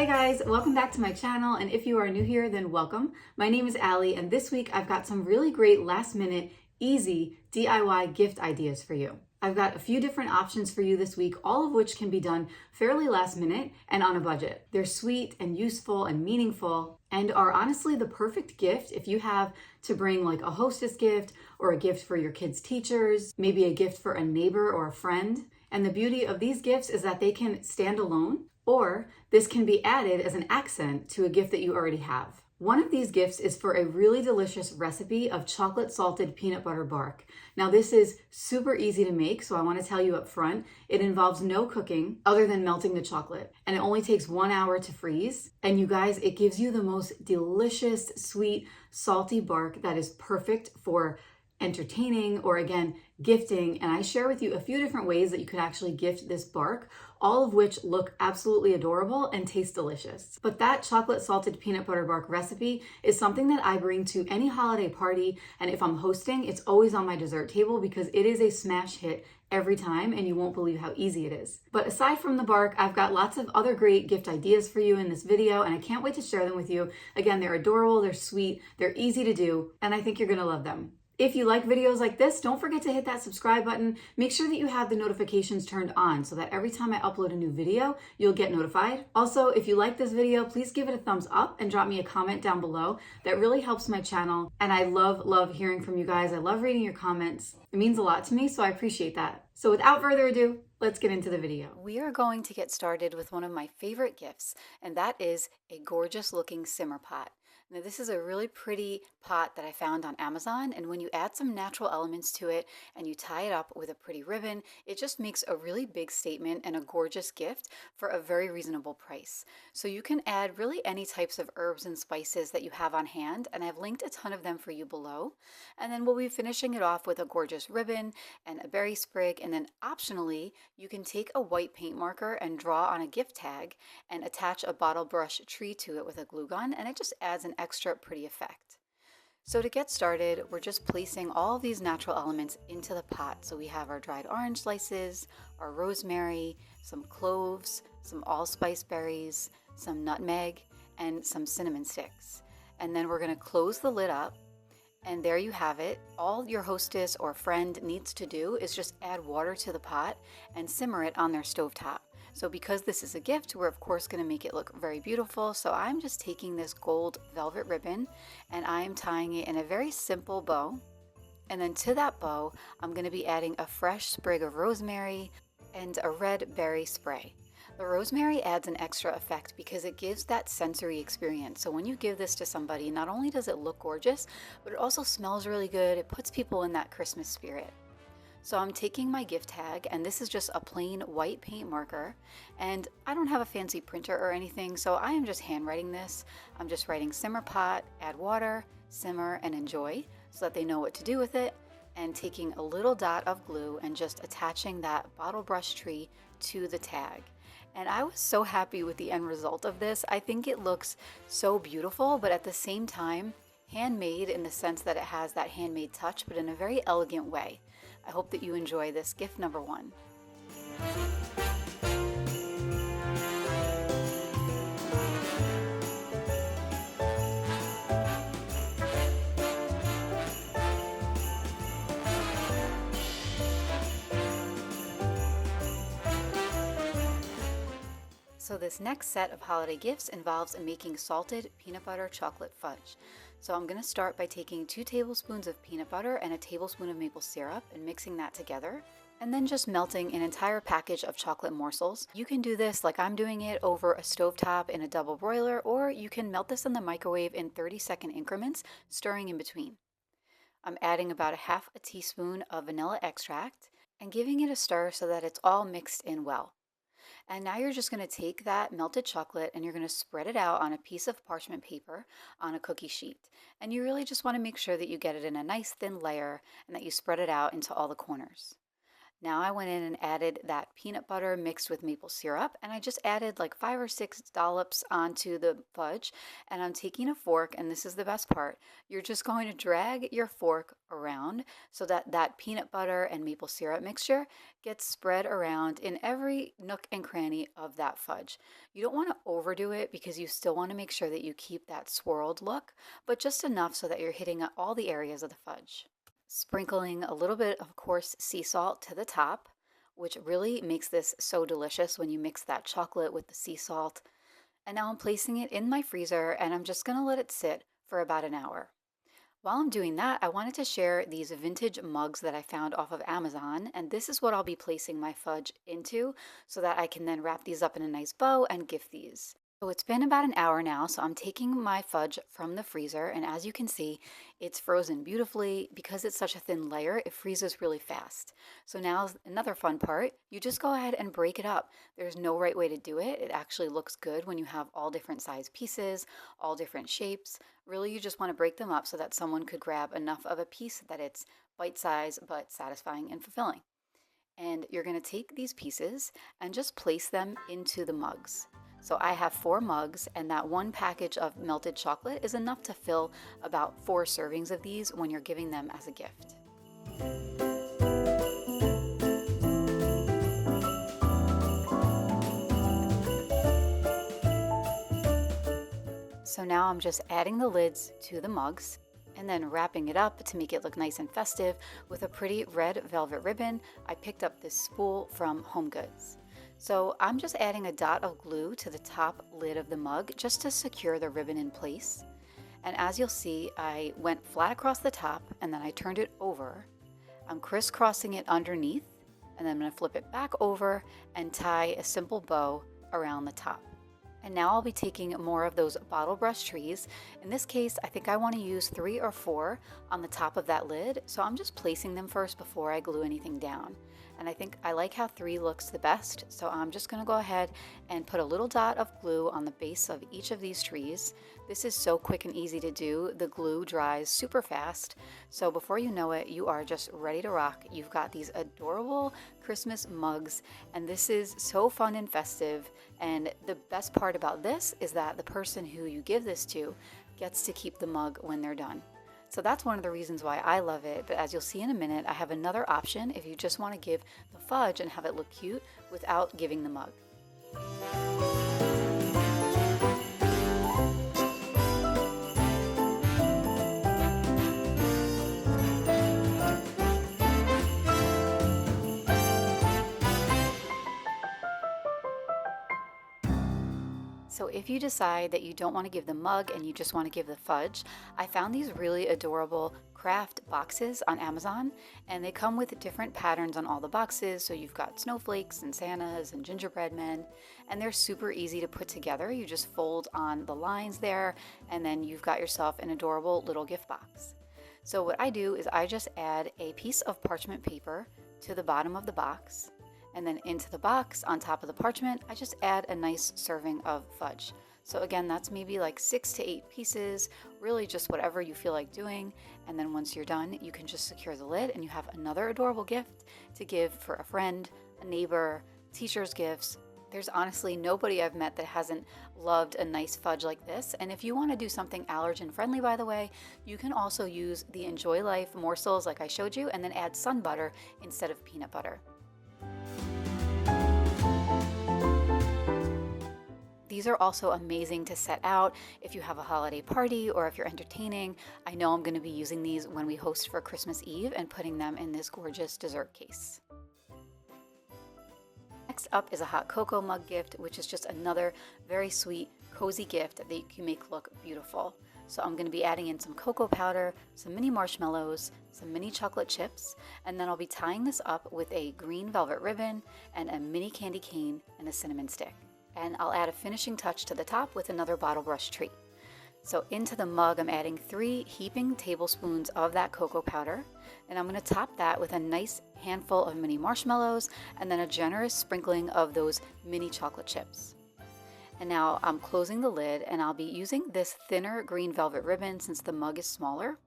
Hey guys, welcome back to my channel, and if you are new here, then welcome. My name is Allie, and this week I've got some really great last minute, easy DIY gift ideas for you. I've got a few different options for you this week, all of which can be done fairly last minute and on a budget. They're sweet and useful and meaningful and are honestly the perfect gift if you have to bring like a hostess gift or a gift for your kids' teachers, maybe a gift for a neighbor or a friend. And the beauty of these gifts is that they can stand alone, or this can be added as an accent to a gift that you already have. One of these gifts is for a really delicious recipe of chocolate salted peanut butter bark. Now this is super easy to make, so I want to tell you up front, it involves no cooking other than melting the chocolate, and it only takes 1 hour to freeze. And you guys, it gives you the most delicious, sweet, salty bark that is perfect for entertaining or again gifting. And I share with you a few different ways that you could actually gift this bark, all of which look absolutely adorable and taste delicious. But that chocolate salted peanut butter bark recipe is something that I bring to any holiday party, and if I'm hosting, it's always on my dessert table because it is a smash hit every time, and you won't believe how easy it is. But aside from the bark, I've got lots of other great gift ideas for you in this video, and I can't wait to share them with you. Again, they're adorable, they're sweet, they're easy to do, and I think you're gonna love them. If you like videos like this, don't forget to hit that subscribe button. Make sure that you have the notifications turned on so that every time I upload a new video, you'll get notified. Also, if you like this video, please give it a thumbs up and drop me a comment down below. That really helps my channel, and I love hearing from you guys. I love reading your comments. It means a lot to me, so I appreciate that. So without further ado, let's get into the video. We are going to get started with one of my favorite gifts, and that is a gorgeous looking simmer pot. Now this is a really pretty pot that I found on Amazon, and when you add some natural elements to it and you tie it up with a pretty ribbon, it just makes a really big statement and a gorgeous gift for a very reasonable price. So you can add really any types of herbs and spices that you have on hand, and I've linked a ton of them for you below. And then we'll be finishing it off with a gorgeous ribbon and a berry sprig, and then optionally you can take a white paint marker and draw on a gift tag and attach a bottle brush tree to it with a glue gun, and it just adds an extra pretty effect. So to get started, we're just placing all of these natural elements into the pot. So we have our dried orange slices, our rosemary, some cloves, some allspice berries, some nutmeg, and some cinnamon sticks. And then we're going to close the lid up. And there you have it. All your hostess or friend needs to do is just add water to the pot and simmer it on their stovetop. So because this is a gift, we're of course going to make it look very beautiful. So I'm just taking this gold velvet ribbon and I'm tying it in a very simple bow. And then to that bow, I'm going to be adding a fresh sprig of rosemary and a red berry spray. The rosemary adds an extra effect because it gives that sensory experience. So when you give this to somebody, not only does it look gorgeous, but it also smells really good. It puts people in that Christmas spirit. So I'm taking my gift tag, and this is just a plain white paint marker, and I don't have a fancy printer or anything, so I am just handwriting this. I'm just writing simmer pot, add water, simmer, and enjoy, so that they know what to do with it, and taking a little dot of glue and just attaching that bottle brush tree to the tag. And I was so happy with the end result of this. I think it looks so beautiful, but at the same time, handmade in the sense that it has that handmade touch, but in a very elegant way. I hope that you enjoy this gift number one. So this next set of holiday gifts involves making salted peanut butter chocolate fudge. So I'm going to start by taking 2 tablespoons of peanut butter and a tablespoon of maple syrup and mixing that together, and then just melting an entire package of chocolate morsels. You can do this like I'm doing it over a stovetop in a double broiler, or you can melt this in the microwave in 30-second increments, stirring in between. I'm adding about a half a teaspoon of vanilla extract and giving it a stir so that it's all mixed in well. And now you're just going to take that melted chocolate and you're going to spread it out on a piece of parchment paper on a cookie sheet. And you really just want to make sure that you get it in a nice thin layer and that you spread it out into all the corners. Now I went in and added that peanut butter mixed with maple syrup, and I just added like 5 or 6 dollops onto the fudge. And I'm taking a fork, and this is the best part. You're just going to drag your fork around so that that peanut butter and maple syrup mixture gets spread around in every nook and cranny of that fudge. You don't want to overdo it because you still want to make sure that you keep that swirled look, but just enough so that you're hitting all the areas of the fudge. Sprinkling a little bit of coarse sea salt to the top, which really makes this so delicious when you mix that chocolate with the sea salt. And now I'm placing it in my freezer and I'm just going to let it sit for about an hour. While I'm doing that, I wanted to share these vintage mugs that I found off of Amazon, and this is what I'll be placing my fudge into so that I can then wrap these up in a nice bow and gift these. So it's been about an hour now, so I'm taking my fudge from the freezer, and as you can see, it's frozen beautifully. Because it's such a thin layer, it freezes really fast. So now another fun part, you just go ahead and break it up. There's no right way to do it. It actually looks good when you have all different size pieces, all different shapes. Really, you just want to break them up so that someone could grab enough of a piece that it's bite-sized but satisfying and fulfilling. And you're going to take these pieces and just place them into the mugs. So I have 4 mugs, and that one package of melted chocolate is enough to fill about 4 servings of these when you're giving them as a gift. So now I'm just adding the lids to the mugs and then wrapping it up to make it look nice and festive with a pretty red velvet ribbon. I picked up this spool from HomeGoods. So I'm just adding a dot of glue to the top lid of the mug just to secure the ribbon in place. And as you'll see, I went flat across the top and then I turned it over. I'm crisscrossing it underneath, and then I'm going to flip it back over and tie a simple bow around the top. And now I'll be taking more of those bottle brush trees. In this case, I think I want to use 3 or 4 on the top of that lid. So I'm just placing them first before I glue anything down. And I think I like how 3 looks the best. So I'm just going to go ahead and put a little dot of glue on the base of each of these trees. This is so quick and easy to do. The glue dries super fast. So before you know it, you are just ready to rock. You've got these adorable Christmas mugs, and this is so fun and festive. And the best part about this is that the person who you give this to gets to keep the mug when they're done. So that's one of the reasons why I love it. But as you'll see in a minute, I have another option if you just want to give the fudge and have it look cute without giving the mug. So if you decide that you don't want to give the mug and you just want to give the fudge, I found these really adorable craft boxes on Amazon, and they come with different patterns on all the boxes. So you've got snowflakes and Santas and gingerbread men, and they're super easy to put together. You just fold on the lines there, and then you've got yourself an adorable little gift box. So what I do is I just add a piece of parchment paper to the bottom of the box. And then into the box, on top of the parchment, I just add a nice serving of fudge. So again, that's maybe like 6 to 8 pieces, really just whatever you feel like doing. And then once you're done, you can just secure the lid and you have another adorable gift to give for a friend, a neighbor, teacher's gifts. There's honestly nobody I've met that hasn't loved a nice fudge like this. And if you want to do something allergen friendly, by the way, you can also use the Enjoy Life morsels like I showed you, and then add sun butter instead of peanut butter. These are also amazing to set out if you have a holiday party or if you're entertaining. I know I'm going to be using these when we host for Christmas Eve and putting them in this gorgeous dessert case. Next up is a hot cocoa mug gift, which is just another very sweet, cozy gift that you can make look beautiful. So I'm going to be adding in some cocoa powder, some mini marshmallows, some mini chocolate chips, and then I'll be tying this up with a green velvet ribbon and a mini candy cane and a cinnamon stick. And I'll add a finishing touch to the top with another bottle brush treat. So into the mug, I'm adding 3 heaping tablespoons of that cocoa powder, and I'm going to top that with a nice handful of mini marshmallows and then a generous sprinkling of those mini chocolate chips. And now I'm closing the lid, and I'll be using this thinner green velvet ribbon since the mug is smaller.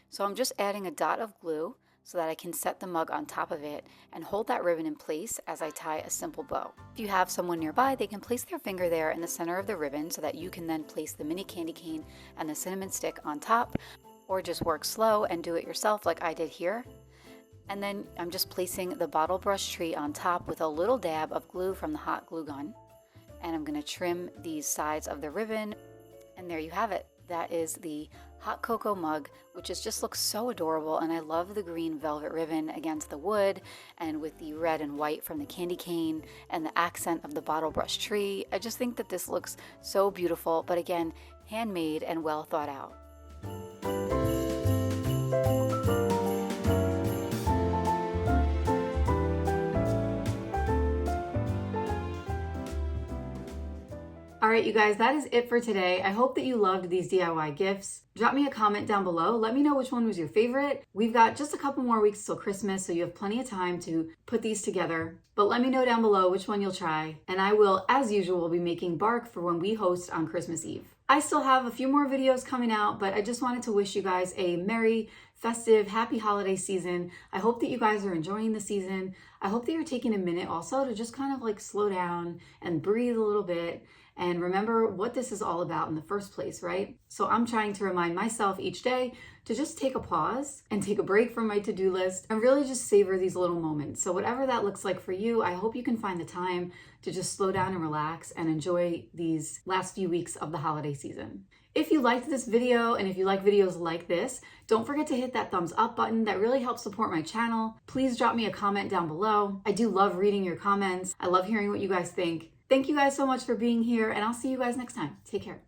So I'm just adding a dot of glue so that I can set the mug on top of it and hold that ribbon in place as I tie a simple bow. If you have someone nearby, they can place their finger there in the center of the ribbon so that you can then place the mini candy cane and the cinnamon stick on top, or just work slow and do it yourself like I did here. And then I'm just placing the bottle brush tree on top with a little dab of glue from the hot glue gun. And I'm going to trim these sides of the ribbon. And there you have it. That is the hot cocoa mug, which just looks so adorable. And I love the green velvet ribbon against the wood and with the red and white from the candy cane and the accent of the bottle brush tree. I just think that this looks so beautiful, but again, handmade and well thought out. All right, you guys, that is it for today. I hope that you loved these DIY gifts. Drop me a comment down below. Let me know which one was your favorite. We've got just a couple more weeks till Christmas, so you have plenty of time to put these together. But let me know down below which one you'll try. And I will, as usual, be making bark for when we host on Christmas Eve. I still have a few more videos coming out, but I just wanted to wish you guys a merry, festive, happy holiday season. I hope that you guys are enjoying the season. I hope that you're taking a minute also to just kind of like slow down and breathe a little bit and remember what this is all about in the first place, right? So I'm trying to remind myself each day to just take a pause and take a break from my to-do list and really just savor these little moments. So whatever that looks like for you, I hope you can find the time to just slow down and relax and enjoy these last few weeks of the holiday season. If you liked this video and if you like videos like this, don't forget to hit that thumbs up button. That really helps support my channel. Please drop me a comment down below. I do love reading your comments. I love hearing what you guys think. Thank you guys so much for being here, and I'll see you guys next time. Take care.